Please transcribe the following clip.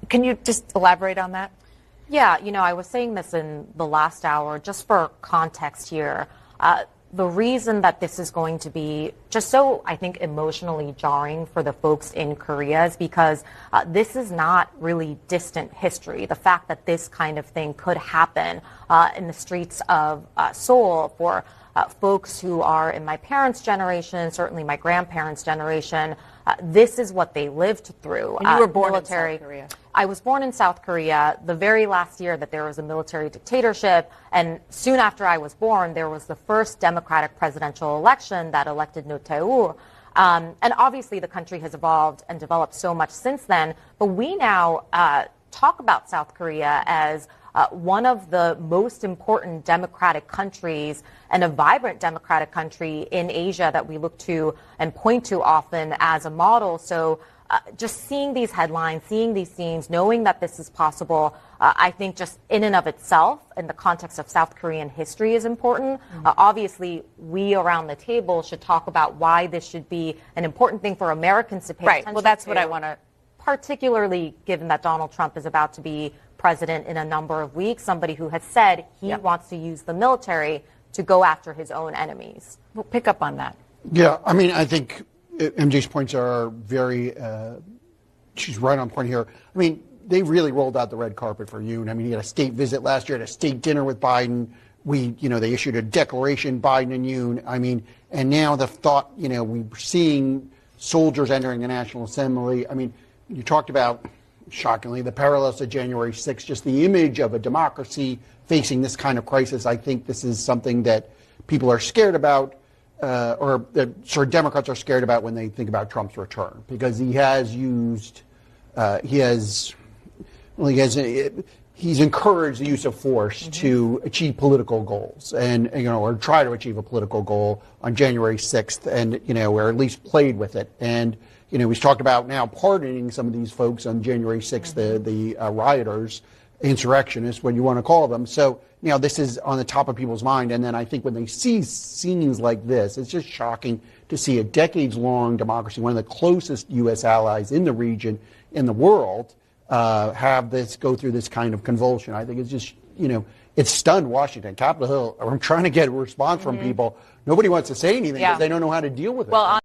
Can you just elaborate on that? Yeah, I was saying this in the last hour, just for context here. The reason that this is going to be just so, I think, emotionally jarring for the folks in Korea is because this is not really distant history. The fact that this kind of thing could happen in the streets of Seoul for folks who are in my parents' generation, certainly my grandparents' generation, this is what they lived through. And you were born in South Korea. I was born in South Korea the very last year that there was a military dictatorship, and soon after I was born, there was the first democratic presidential election that elected Roh Tae-woo. And obviously the country has evolved and developed so much since then, but we now talk about South Korea as one of the most important democratic countries and a vibrant democratic country in Asia that we look to and point to often as a model. So just seeing these headlines, seeing these scenes, knowing that this is possible, I think just in and of itself, in the context of South Korean history, is important. Obviously, we around the table should talk about why this should be an important thing for Americans to pay attention to. Right. Well, that's what I want to. Particularly given that Donald Trump is about to be president in a number of weeks, somebody who has said he wants to use the military to go after his own enemies. We'll pick up on that. Yeah, I mean, I think MJ's points are very, she's right on point here. I mean, they really rolled out the red carpet for Yoon. I mean, he had a state visit last year, had a state dinner with Biden. They issued a declaration, Biden and Yoon. I mean, and now the thought, we're seeing soldiers entering the National Assembly. I mean, you talked about, shockingly, the parallels to January 6th, just the image of a democracy facing this kind of crisis. I think this is something that people are scared about, or that Democrats are scared about when they think about Trump's return, because he has used, he's encouraged the use of force to achieve political goals, and or try to achieve a political goal on January 6th, and or at least played with it. And he's talked about now pardoning some of these folks on January 6th, the rioters, insurrectionists, what you want to call them. So, this is on the top of people's mind. And then I think when they see scenes like this, it's just shocking to see a decades-long democracy, one of the closest U.S. allies in the region, in the world, have this go through this kind of convulsion. I think it's just, it's stunned Washington. Capitol Hill, I'm trying to get a response from people. Nobody wants to say anything because they don't know how to deal with it. Well,